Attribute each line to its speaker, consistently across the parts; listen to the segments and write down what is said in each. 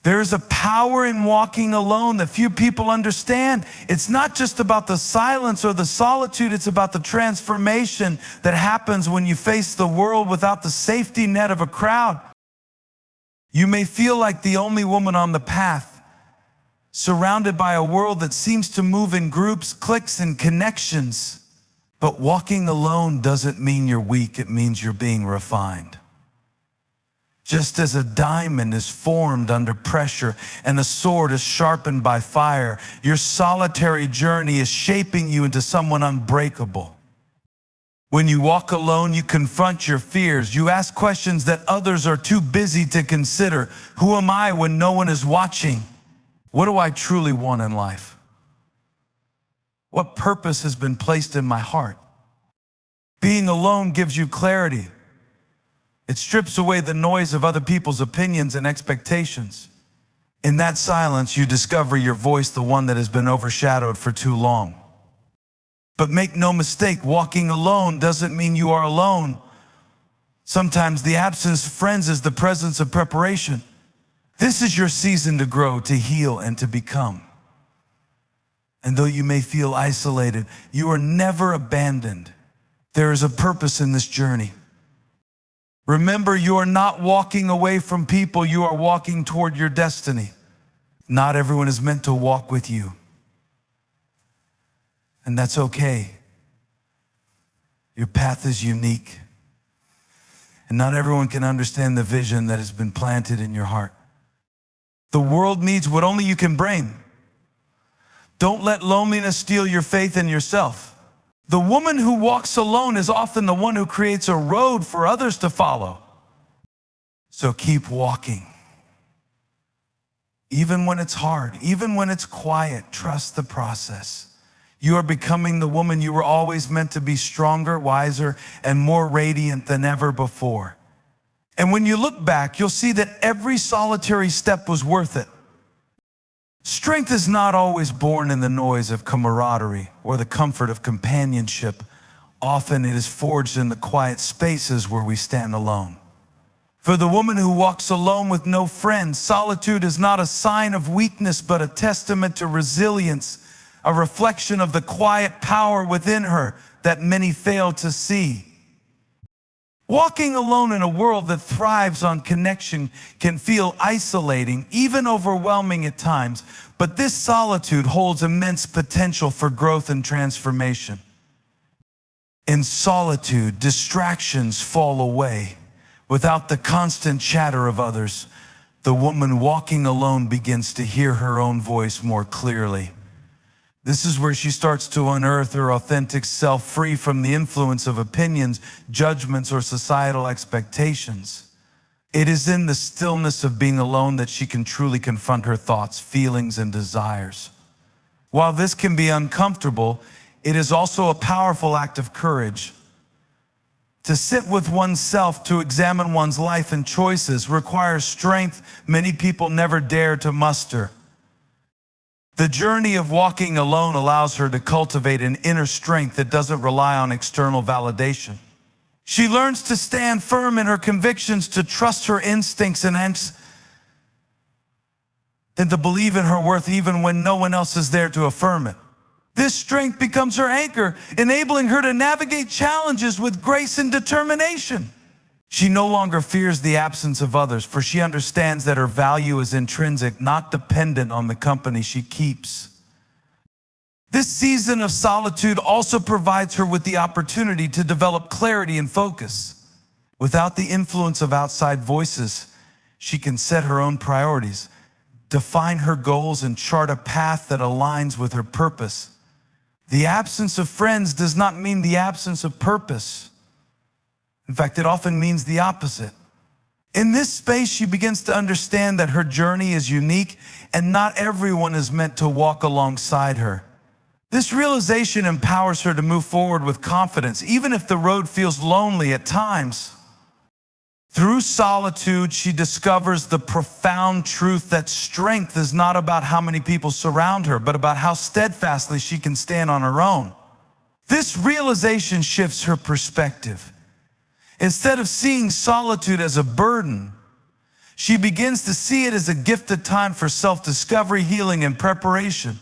Speaker 1: There's a power in walking alone that few people understand. It's not just about the silence or the solitude, it's about the transformation that happens when you face the world without the safety net of a crowd. You may feel like the only woman on the path, surrounded by a world that seems to move in groups, cliques, and connections. But walking alone doesn't mean you're weak, it means you're being refined. Just as a diamond is formed under pressure and a sword is sharpened by fire, your solitary journey is shaping you into someone unbreakable. When you walk alone, you confront your fears. You ask questions that others are too busy to consider. Who am I when no one is watching? What do I truly want in life? What purpose has been placed in my heart? Being alone gives you clarity. It strips away the noise of other people's opinions and expectations. In that silence, you discover your voice, the one that has been overshadowed for too long. But make no mistake, walking alone doesn't mean you are alone. Sometimes the absence of friends is the presence of preparation. This is your season to grow, to heal, and to become. And though you may feel isolated, you are never abandoned. There is a purpose in this journey. Remember, you are not walking away from people, you are walking toward your destiny. Not everyone is meant to walk with you. And that's okay. Your path is unique. And not everyone can understand the vision that has been planted in your heart. The world needs what only you can bring. Don't let loneliness steal your faith in yourself. The woman who walks alone is often the one who creates a road for others to follow. So keep walking. Even when it's hard, even when it's quiet, trust the process. You are becoming the woman you were always meant to be, stronger, wiser, and more radiant than ever before. And when you look back, you'll see that every solitary step was worth it. Strength is not always born in the noise of camaraderie or the comfort of companionship. Often it is forged in the quiet spaces where we stand alone. For the woman who walks alone with no friends, solitude is not a sign of weakness, but a testament to resilience, a reflection of the quiet power within her that many fail to see. Walking alone in a world that thrives on connection can feel isolating, even overwhelming at times, but this solitude holds immense potential for growth and transformation. In solitude, distractions fall away. Without the constant chatter of others, the woman walking alone begins to hear her own voice more clearly. This is where she starts to unearth her authentic self, free from the influence of opinions, judgments, or societal expectations. It is in the stillness of being alone that she can truly confront her thoughts, feelings, and desires. While this can be uncomfortable, it is also a powerful act of courage. To sit with oneself, to examine one's life and choices, requires strength many people never dare to muster. The journey of walking alone allows her to cultivate an inner strength that doesn't rely on external validation. She learns to stand firm in her convictions, to trust her instincts, and to believe in her worth even when no one else is there to affirm it. This strength becomes her anchor, enabling her to navigate challenges with grace and determination. She no longer fears the absence of others, for she understands that her value is intrinsic, not dependent on the company she keeps. This season of solitude also provides her with the opportunity to develop clarity and focus. Without the influence of outside voices, she can set her own priorities, define her goals, and chart a path that aligns with her purpose. The absence of friends does not mean the absence of purpose. In fact, it often means the opposite. In this space, she begins to understand that her journey is unique and not everyone is meant to walk alongside her. This realization empowers her to move forward with confidence, even if the road feels lonely at times. Through solitude, she discovers the profound truth that strength is not about how many people surround her, but about how steadfastly she can stand on her own. This realization shifts her perspective. Instead of seeing solitude as a burden, She begins to see it as a gifted time for self-discovery, healing, and preparation.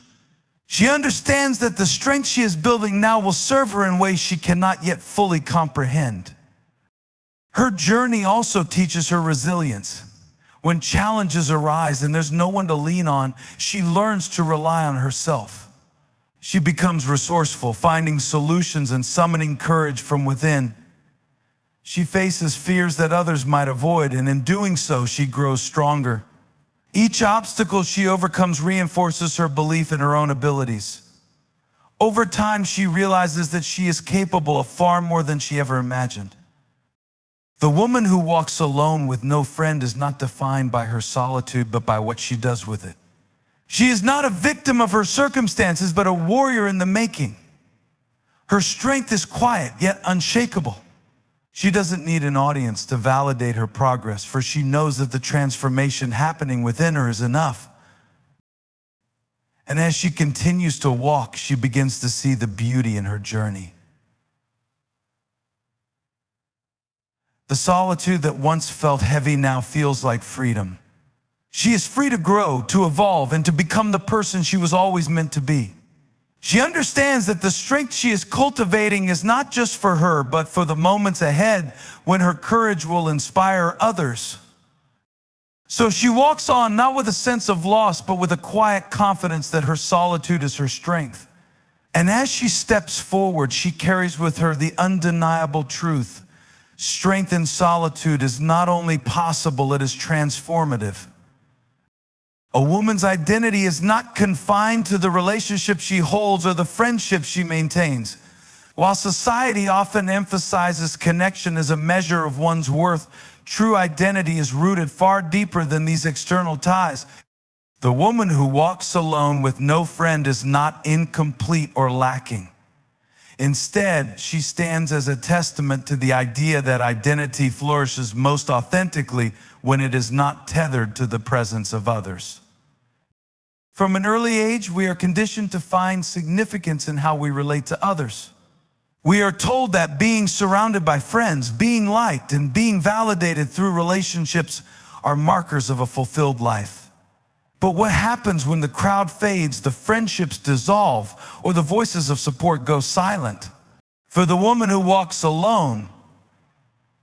Speaker 1: She understands that the strength she is building now will serve her in ways she cannot yet fully comprehend. Her journey also teaches her resilience. When challenges arise and there's no one to lean on, she learns to rely on herself. She becomes resourceful, finding solutions and summoning courage from within. She faces fears that others might avoid, and in doing so, she grows stronger. Each obstacle she overcomes reinforces her belief in her own abilities. Over time, she realizes that she is capable of far more than she ever imagined. The woman who walks alone with no friend is not defined by her solitude, but by what she does with it. She is not a victim of her circumstances, but a warrior in the making. Her strength is quiet, yet unshakable. She doesn't need an audience to validate her progress, for she knows that the transformation happening within her is enough. And as she continues to walk, she begins to see the beauty in her journey. The solitude that once felt heavy now feels like freedom. She is free to grow, to evolve, and to become the person she was always meant to be. She understands that the strength she is cultivating is not just for her, but for the moments ahead when her courage will inspire others. So she walks on, not with a sense of loss, but with a quiet confidence that her solitude is her strength. And as she steps forward, she carries with her the undeniable truth. Strength in solitude is not only possible, it is transformative. A woman's identity is not confined to the relationship she holds or the friendship she maintains. While society often emphasizes connection as a measure of one's worth, true identity is rooted far deeper than these external ties. The woman who walks alone with no friend is not incomplete or lacking. Instead, she stands as a testament to the idea that identity flourishes most authentically when it is not tethered to the presence of others. From an early age, we are conditioned to find significance in how we relate to others. We are told that being surrounded by friends, being liked, and being validated through relationships are markers of a fulfilled life. But what happens when the crowd fades, the friendships dissolve, or the voices of support go silent? For the woman who walks alone,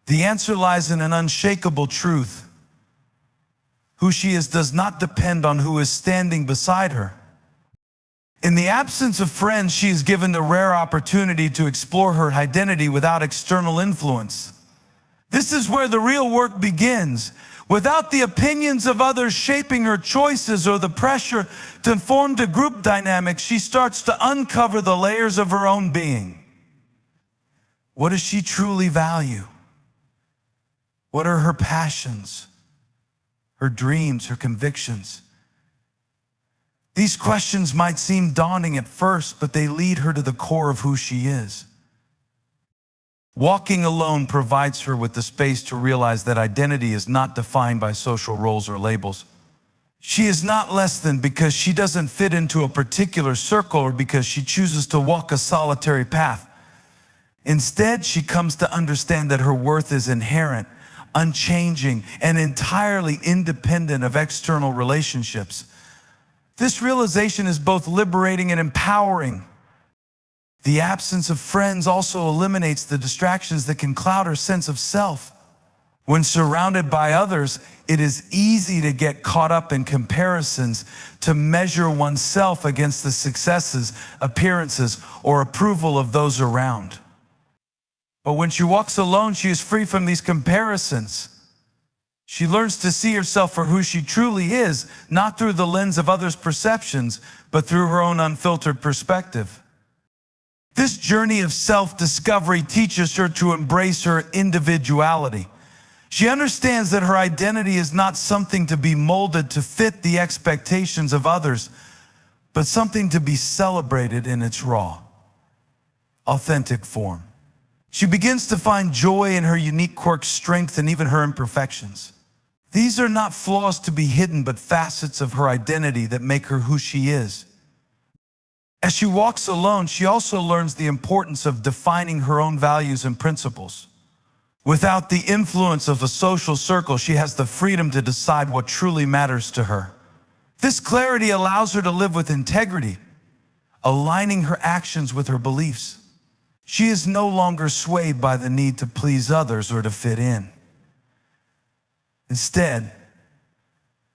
Speaker 1: the answer lies in an unshakable truth. Who she is does not depend on who is standing beside her. In the absence of friends, she is given the rare opportunity to explore her identity without external influence. This is where the real work begins. Without the opinions of others shaping her choices or the pressure to form the group dynamics, she starts to uncover the layers of her own being. What does she truly value? What are her passions, her dreams, her convictions? These questions might seem daunting at first, but they lead her to the core of who she is. Walking alone provides her with the space to realize that identity is not defined by social roles or labels. She is not less than because she doesn't fit into a particular circle or because she chooses to walk a solitary path. Instead, she comes to understand that her worth is inherent, unchanging, and entirely independent of external relationships. This realization is both liberating and empowering. The absence of friends also eliminates the distractions that can cloud her sense of self. When surrounded by others, it is easy to get caught up in comparisons, to measure oneself against the successes, appearances, or approval of those around. But when she walks alone, she is free from these comparisons. She learns to see herself for who she truly is, not through the lens of others' perceptions, but through her own unfiltered perspective. This journey of self-discovery teaches her to embrace her individuality. She understands that her identity is not something to be molded to fit the expectations of others, but something to be celebrated in its raw, authentic form. She begins to find joy in her unique quirks, strength, and even her imperfections. These are not flaws to be hidden, but facets of her identity that make her who she is. As she walks alone, she also learns the importance of defining her own values and principles. Without the influence of a social circle, she has the freedom to decide what truly matters to her. This clarity allows her to live with integrity, aligning her actions with her beliefs. She is no longer swayed by the need to please others or to fit in. Instead,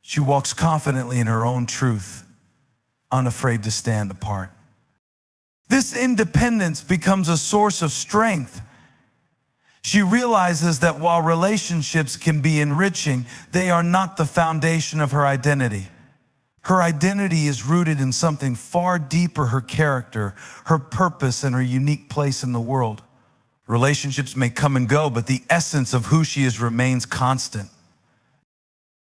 Speaker 1: she walks confidently in her own truth, unafraid to stand apart. This independence becomes a source of strength. She realizes that while relationships can be enriching, they are not the foundation of her identity. Her identity is rooted in something far deeper: her character, her purpose, and her unique place in the world. Relationships may come and go, but the essence of who she is remains constant.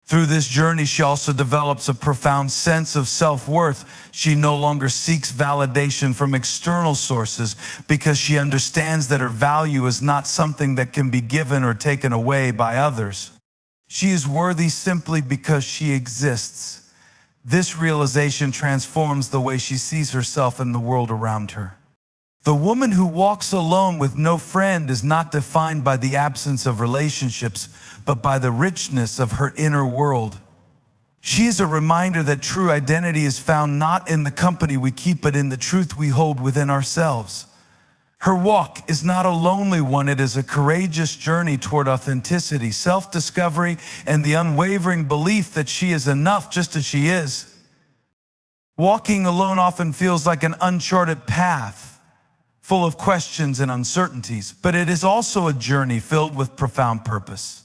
Speaker 1: Through this journey, she also develops a profound sense of self-worth. She no longer seeks validation from external sources because she understands that her value is not something that can be given or taken away by others. She is worthy simply because she exists. This realization transforms the way she sees herself and the world around her. The woman who walks alone with no friend is not defined by the absence of relationships, but by the richness of her inner world. She is a reminder that true identity is found not in the company we keep, but in the truth we hold within ourselves. Her walk is not a lonely one. It is a courageous journey toward authenticity, self-discovery, and the unwavering belief that she is enough just as she is. Walking alone often feels like an uncharted path, full of questions and uncertainties, but it is also a journey filled with profound purpose.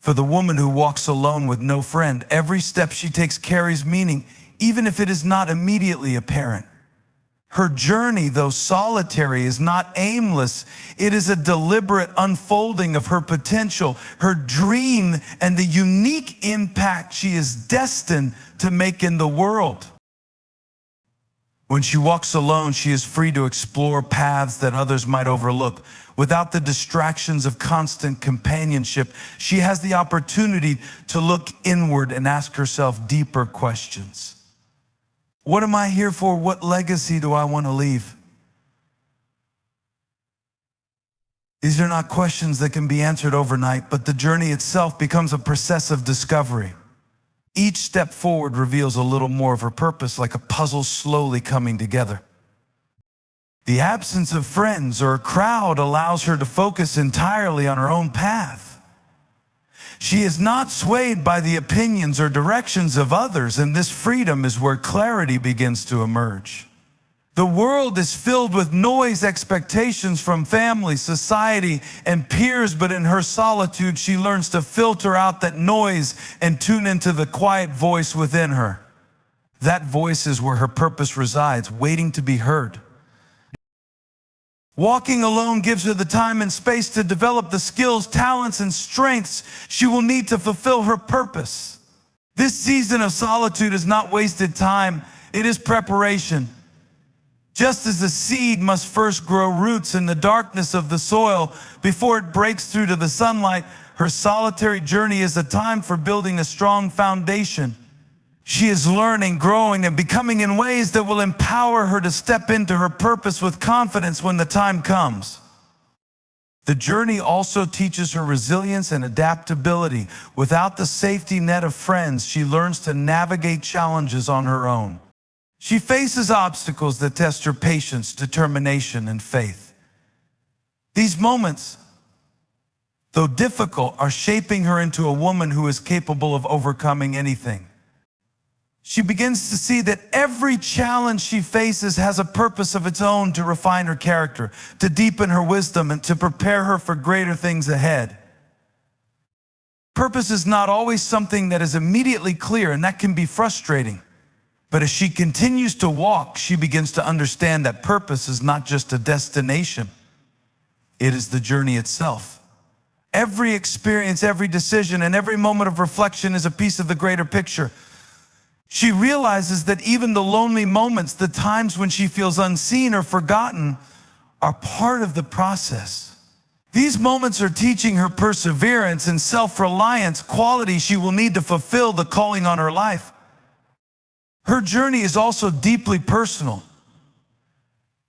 Speaker 1: For the woman who walks alone with no friend, every step she takes carries meaning, even if it is not immediately apparent. Her journey, though solitary, is not aimless. It is a deliberate unfolding of her potential, her dream, and the unique impact she is destined to make in the world. When she walks alone, she is free to explore paths that others might overlook. Without the distractions of constant companionship, she has the opportunity to look inward and ask herself deeper questions. What am I here for? What legacy do I want to leave? These are not questions that can be answered overnight, but the journey itself becomes a process of discovery. Each step forward reveals a little more of her purpose, like a puzzle slowly coming together. The absence of friends or a crowd allows her to focus entirely on her own path. She is not swayed by the opinions or directions of others, and this freedom is where clarity begins to emerge. The world is filled with noise, expectations from family, society, and peers, but in her solitude, she learns to filter out that noise and tune into the quiet voice within her. That voice is where her purpose resides, waiting to be heard. Walking alone gives her the time and space to develop the skills, talents, and strengths she will need to fulfill her purpose. This season of solitude is not wasted time, it is preparation. Just as the seed must first grow roots in the darkness of the soil before it breaks through to the sunlight, her solitary journey is a time for building a strong foundation. She is learning, growing, and becoming in ways that will empower her to step into her purpose with confidence when the time comes. The journey also teaches her resilience and adaptability. Without the safety net of friends, she learns to navigate challenges on her own. She faces obstacles that test her patience, determination, and faith. These moments, though difficult, are shaping her into a woman who is capable of overcoming anything. She begins to see that every challenge she faces has a purpose of its own to refine her character, to deepen her wisdom, and to prepare her for greater things ahead. Purpose is not always something that is immediately clear, and that can be frustrating. But as she continues to walk, she begins to understand that purpose is not just a destination. It is the journey itself. Every experience, every decision, and every moment of reflection is a piece of the greater picture. She realizes that even the lonely moments, the times when she feels unseen or forgotten, are part of the process. These moments are teaching her perseverance and self-reliance, qualities she will need to fulfill the calling on her life. Her journey is also deeply personal.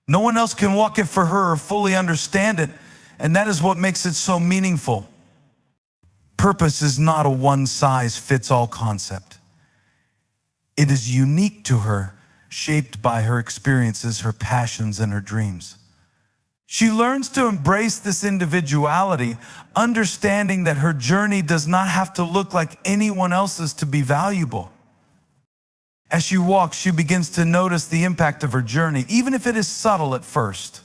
Speaker 1: No one else can walk it for her or fully understand it. And that is what makes it so meaningful. Purpose is not a one-size-fits-all concept. It is unique to her, shaped by her experiences, her passions, and her dreams. She learns to embrace this individuality, understanding that her journey does not have to look like anyone else's to be valuable. As she walks, she begins to notice the impact of her journey, even if it is subtle at first.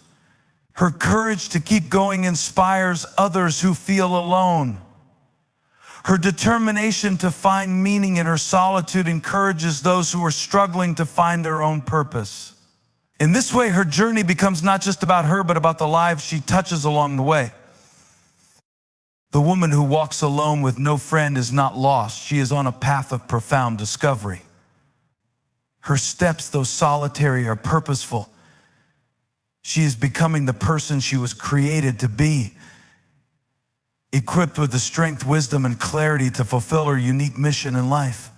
Speaker 1: Her courage to keep going inspires others who feel alone. Her determination to find meaning in her solitude encourages those who are struggling to find their own purpose. In this way, her journey becomes not just about her, but about the lives she touches along the way. The woman who walks alone with no friend is not lost. She is on a path of profound discovery. Her steps, though solitary, are purposeful. She is becoming the person she was created to be, equipped with the strength, wisdom, and clarity to fulfill her unique mission in life.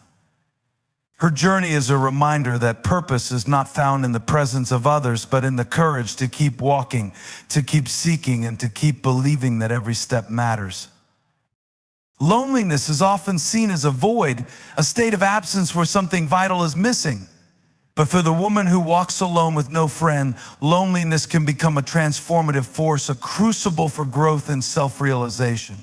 Speaker 1: Her journey is a reminder that purpose is not found in the presence of others, but in the courage to keep walking, to keep seeking, and to keep believing that every step matters. Loneliness is often seen as a void, a state of absence where something vital is missing. But for the woman who walks alone with no friend, loneliness can become a transformative force, a crucible for growth and self-realization.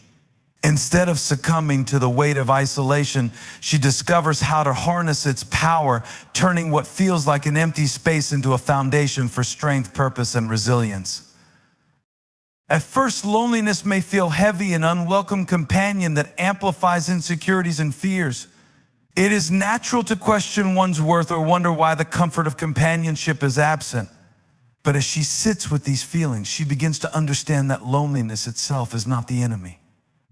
Speaker 1: Instead of succumbing to the weight of isolation, she discovers how to harness its power, turning what feels like an empty space into a foundation for strength, purpose, and resilience. At first, loneliness may feel heavy, an unwelcome companion that amplifies insecurities and fears. It is natural to question one's worth or wonder why the comfort of companionship is absent. But as she sits with these feelings, she begins to understand that loneliness itself is not the enemy.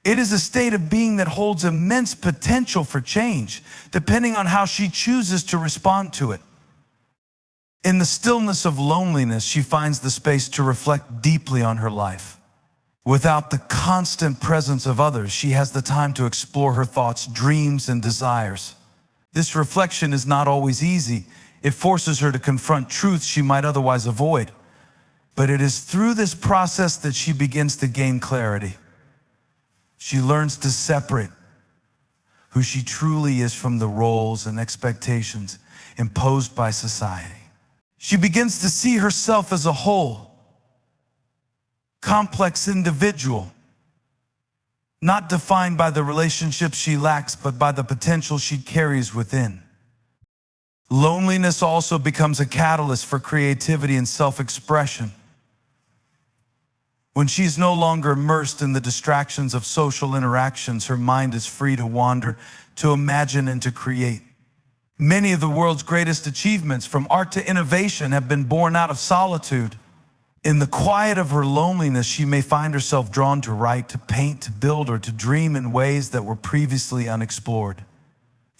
Speaker 1: It is a state of being that holds immense potential for change, depending on how she chooses to respond to it. In the stillness of loneliness, she finds the space to reflect deeply on her life. Without the constant presence of others, she has the time to explore her thoughts, dreams, and desires. This reflection is not always easy. It forces her to confront truths she might otherwise avoid. But it is through this process that she begins to gain clarity. She learns to separate who she truly is from the roles and expectations imposed by society. She begins to see herself as a whole, complex individual, not defined by the relationships she lacks, but by the potential she carries within. Loneliness also becomes a catalyst for creativity and self-expression. When she's no longer immersed in the distractions of social interactions, her mind is free to wander, to imagine, and to create. Many of the world's greatest achievements, from art to innovation, have been born out of solitude. In the quiet of her loneliness, she may find herself drawn to write, to paint, to build, or to dream in ways that were previously unexplored.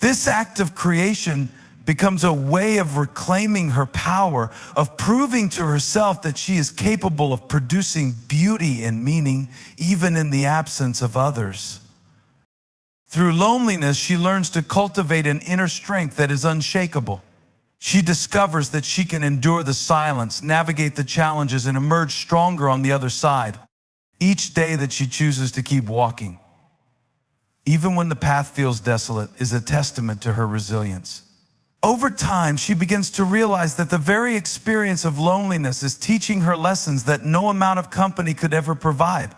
Speaker 1: This act of creation becomes a way of reclaiming her power, of proving to herself that she is capable of producing beauty and meaning, even in the absence of others. Through loneliness, she learns to cultivate an inner strength that is unshakable. She discovers that she can endure the silence, navigate the challenges, and emerge stronger on the other side. Each day that she chooses to keep walking, even when the path feels desolate, is a testament to her resilience. Over time, she begins to realize that the very experience of loneliness is teaching her lessons that no amount of company could ever provide.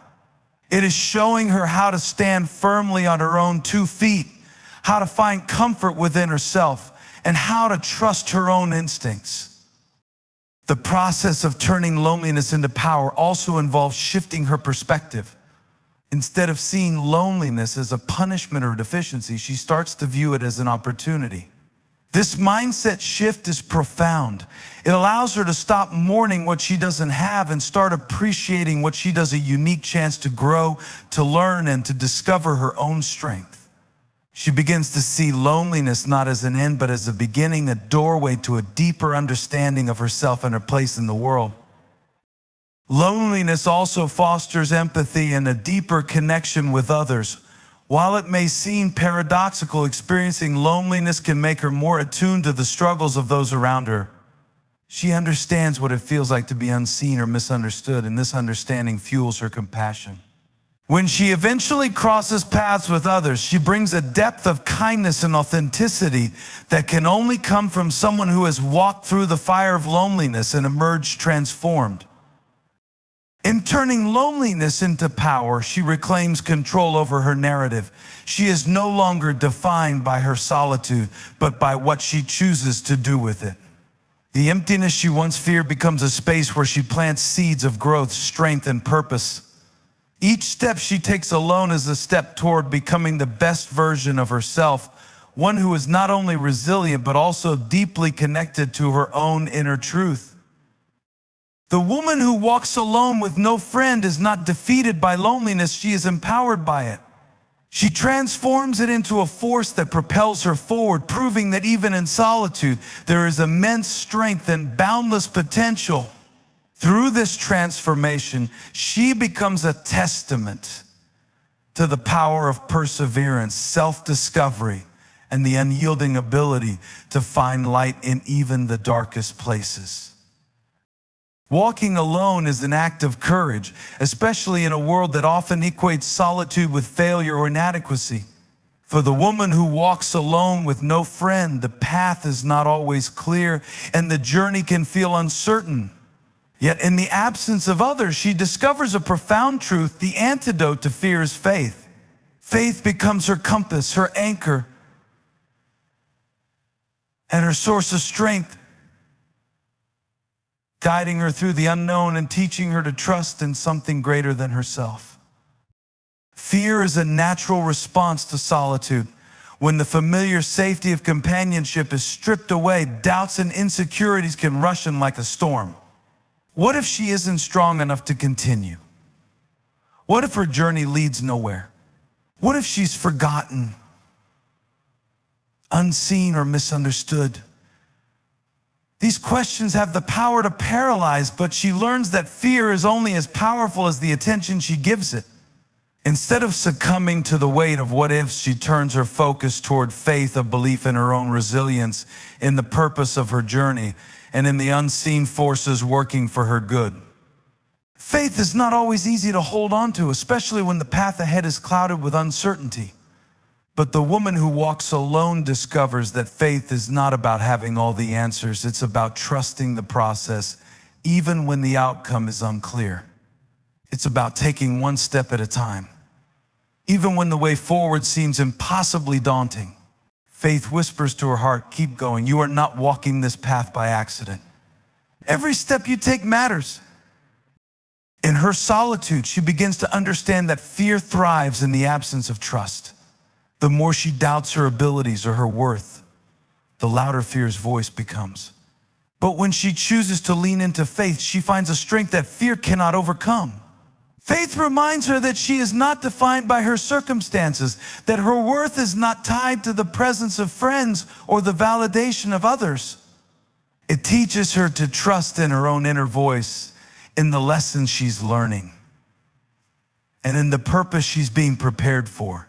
Speaker 1: It is showing her how to stand firmly on her own 2 feet, how to find comfort within herself, and how to trust her own instincts. The process of turning loneliness into power also involves shifting her perspective. Instead of seeing loneliness as a punishment or deficiency, she starts to view it as an opportunity. This mindset shift is profound. It allows her to stop mourning what she doesn't have and start appreciating what she does, a unique chance to grow, to learn, and to discover her own strength. She begins to see loneliness not as an end, but as a beginning, a doorway to a deeper understanding of herself and her place in the world. Loneliness also fosters empathy and a deeper connection with others. While it may seem paradoxical, experiencing loneliness can make her more attuned to the struggles of those around her. She understands what it feels like to be unseen or misunderstood, and this understanding fuels her compassion. When she eventually crosses paths with others, she brings a depth of kindness and authenticity that can only come from someone who has walked through the fire of loneliness and emerged transformed. In turning loneliness into power, she reclaims control over her narrative. She is no longer defined by her solitude, but by what she chooses to do with it. The emptiness she once feared becomes a space where she plants seeds of growth, strength, and purpose. Each step she takes alone is a step toward becoming the best version of herself, one who is not only resilient, but also deeply connected to her own inner truth. The woman who walks alone with no friend is not defeated by loneliness, she is empowered by it. She transforms it into a force that propels her forward, proving that even in solitude, there is immense strength and boundless potential. Through this transformation, she becomes a testament to the power of perseverance, self-discovery, and the unyielding ability to find light in even the darkest places. Walking alone is an act of courage, especially in a world that often equates solitude with failure or inadequacy. For the woman who walks alone with no friend, the path is not always clear, and the journey can feel uncertain. Yet in the absence of others, she discovers a profound truth. The antidote to fear is faith. Faith becomes her compass, her anchor, and her source of strength, guiding her through the unknown and teaching her to trust in something greater than herself. Fear is a natural response to solitude. When the familiar safety of companionship is stripped away, doubts and insecurities can rush in like a storm. What if she isn't strong enough to continue? What if her journey leads nowhere? What if she's forgotten, unseen, or misunderstood? These questions have the power to paralyze, but she learns that fear is only as powerful as the attention she gives it. Instead of succumbing to the weight of what ifs, she turns her focus toward faith, a belief in her own resilience, in the purpose of her journey, and in the unseen forces working for her good. Faith is not always easy to hold on to, especially when the path ahead is clouded with uncertainty. But the woman who walks alone discovers that faith is not about having all the answers. It's about trusting the process, even when the outcome is unclear. It's about taking one step at a time, even when the way forward seems impossibly daunting. Faith whispers to her heart, keep going. You are not walking this path by accident. Every step you take matters. In her solitude, she begins to understand that fear thrives in the absence of trust. The more she doubts her abilities or her worth, the louder fear's voice becomes. But when she chooses to lean into faith, she finds a strength that fear cannot overcome. Faith reminds her that she is not defined by her circumstances, that her worth is not tied to the presence of friends or the validation of others. It teaches her to trust in her own inner voice, in the lessons she's learning, and in the purpose she's being prepared for.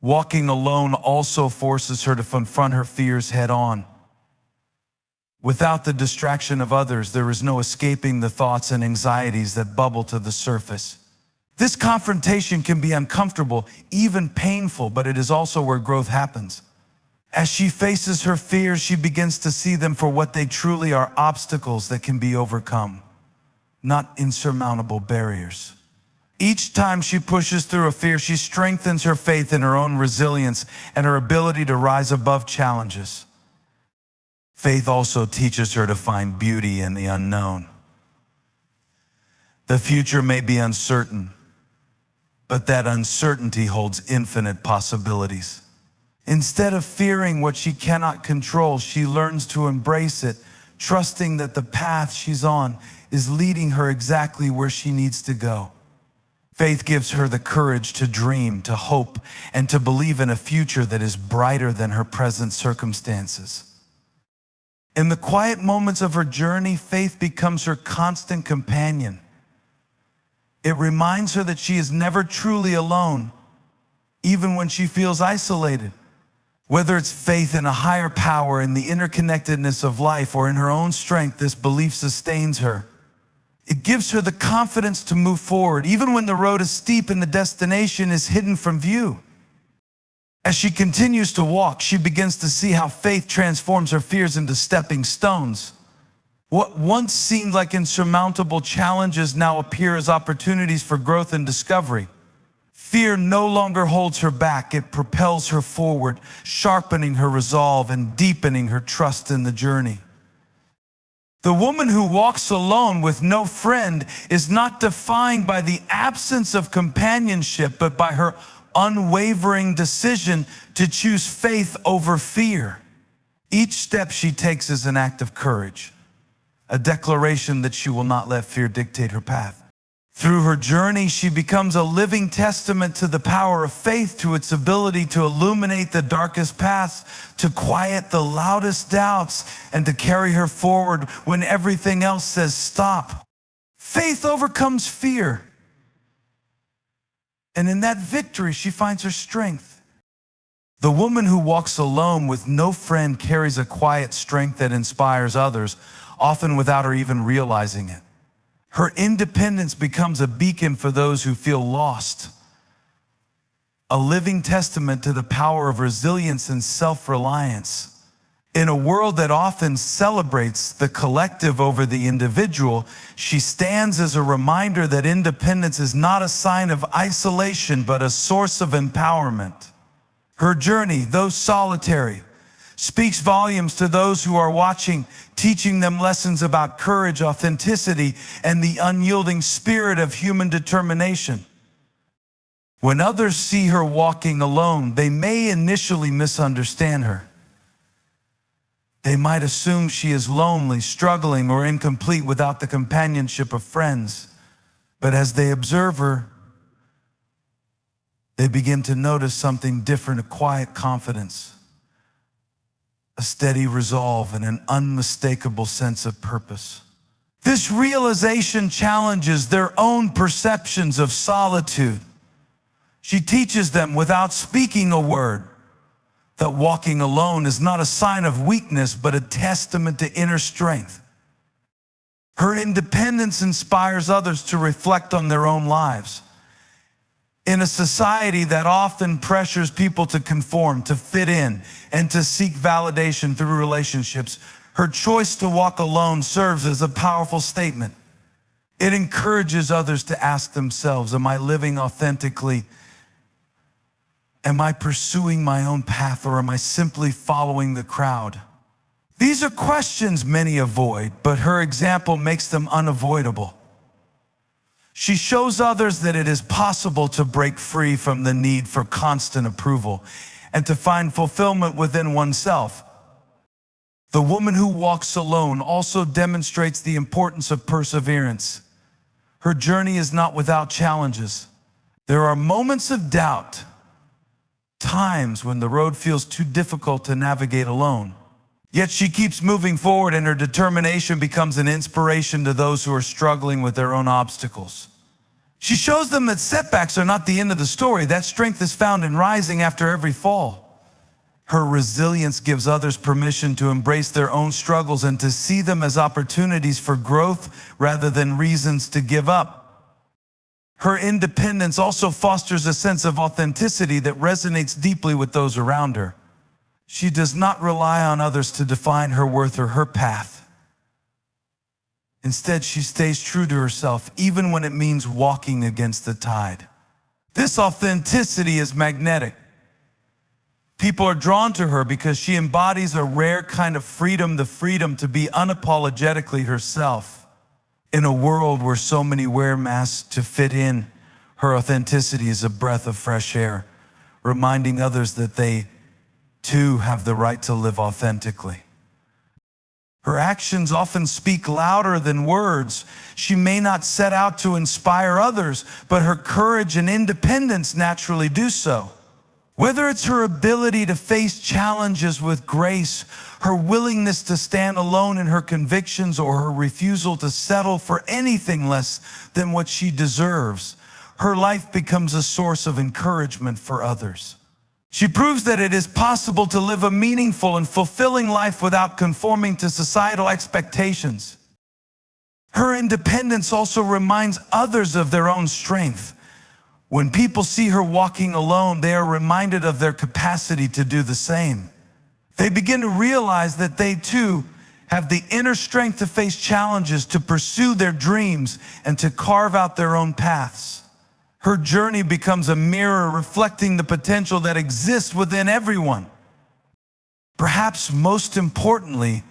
Speaker 1: Walking alone also forces her to confront her fears head on. Without the distraction of others, there is no escaping the thoughts and anxieties that bubble to the surface. This confrontation can be uncomfortable, even painful, but it is also where growth happens. As she faces her fears, she begins to see them for what they truly are: obstacles that can be overcome, not insurmountable barriers. Each time she pushes through a fear, she strengthens her faith in her own resilience and her ability to rise above challenges. Faith also teaches her to find beauty in the unknown. The future may be uncertain, but that uncertainty holds infinite possibilities. Instead of fearing what she cannot control, she learns to embrace it, trusting that the path she's on is leading her exactly where she needs to go. Faith gives her the courage to dream, to hope, and to believe in a future that is brighter than her present circumstances. In the quiet moments of her journey, faith becomes her constant companion. It reminds her that she is never truly alone, even when she feels isolated. Whether it's faith in a higher power, in the interconnectedness of life, or in her own strength, this belief sustains her. It gives her the confidence to move forward, even when the road is steep and the destination is hidden from view. As she continues to walk, she begins to see how faith transforms her fears into stepping stones. What once seemed like insurmountable challenges now appear as opportunities for growth and discovery. Fear no longer holds her back. It propels her forward, sharpening her resolve and deepening her trust in the journey. The woman who walks alone with no friend is not defined by the absence of companionship, but by her unwavering decision to choose faith over fear. Each step she takes is an act of courage, a declaration that she will not let fear dictate her path. Through her journey, she becomes a living testament to the power of faith, to its ability to illuminate the darkest paths, to quiet the loudest doubts, and to carry her forward when everything else says stop. Faith overcomes fear. And in that victory, she finds her strength. The woman who walks alone with no friend carries a quiet strength that inspires others, often without her even realizing it. Her independence becomes a beacon for those who feel lost, a living testament to the power of resilience and self-reliance. In a world that often celebrates the collective over the individual, she stands as a reminder that independence is not a sign of isolation, but a source of empowerment. Her journey, though solitary, speaks volumes to those who are watching, teaching them lessons about courage, authenticity, and the unyielding spirit of human determination. When others see her walking alone, they may initially misunderstand her. They might assume she is lonely, struggling, or incomplete without the companionship of friends. But as they observe her, they begin to notice something different, a quiet confidence, a steady resolve, and an unmistakable sense of purpose. This realization challenges their own perceptions of solitude. She teaches them without speaking a word that walking alone is not a sign of weakness, but a testament to inner strength. Her independence inspires others to reflect on their own lives. In a society that often pressures people to conform, to fit in, and to seek validation through relationships, her choice to walk alone serves as a powerful statement. It encourages others to ask themselves, am I living authentically? Am I pursuing my own path, or am I simply following the crowd? These are questions many avoid, but her example makes them unavoidable. She shows others that it is possible to break free from the need for constant approval and to find fulfillment within oneself. The woman who walks alone also demonstrates the importance of perseverance. Her journey is not without challenges. There are moments of doubt, times when the road feels too difficult to navigate alone. Yet she keeps moving forward, and her determination becomes an inspiration to those who are struggling with their own obstacles. She shows them that setbacks are not the end of the story. That strength is found in rising after every fall. Her resilience gives others permission to embrace their own struggles and to see them as opportunities for growth rather than reasons to give up. Her independence also fosters a sense of authenticity that resonates deeply with those around her. She does not rely on others to define her worth or her path. Instead, she stays true to herself, even when it means walking against the tide. This authenticity is magnetic. People are drawn to her because she embodies a rare kind of freedom, the freedom to be unapologetically herself. In a world where so many wear masks to fit in, her authenticity is a breath of fresh air, reminding others that they too have the right to live authentically. Her actions often speak louder than words. She may not set out to inspire others, but her courage and independence naturally do so. Whether it's her ability to face challenges with grace, her willingness to stand alone in her convictions, or her refusal to settle for anything less than what she deserves, her life becomes a source of encouragement for others. She proves that it is possible to live a meaningful and fulfilling life without conforming to societal expectations. Her independence also reminds others of their own strength. When people see her walking alone, they are reminded of their capacity to do the same. They begin to realize that they too have the inner strength to face challenges, to pursue their dreams, and to carve out their own paths. Her journey becomes a mirror reflecting the potential that exists within everyone. Perhaps most importantly,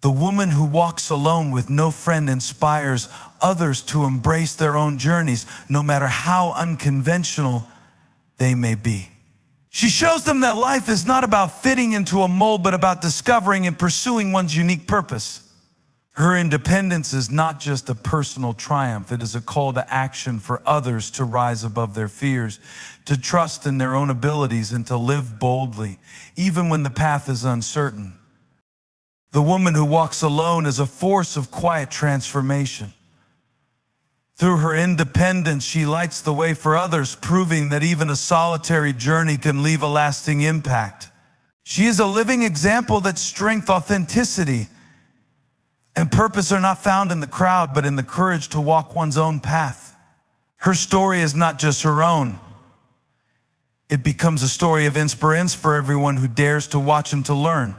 Speaker 1: the woman who walks alone with no friend inspires others to embrace their own journeys, no matter how unconventional they may be. She shows them that life is not about fitting into a mold, but about discovering and pursuing one's unique purpose. Her independence is not just a personal triumph. It is a call to action for others to rise above their fears, to trust in their own abilities, and to live boldly, even when the path is uncertain. The woman who walks alone is a force of quiet transformation. Through her independence, she lights the way for others, proving that even a solitary journey can leave a lasting impact. She is a living example that strength, authenticity, and purpose are not found in the crowd, but in the courage to walk one's own path. Her story is not just her own. It becomes a story of inspiration for everyone who dares to watch and to learn.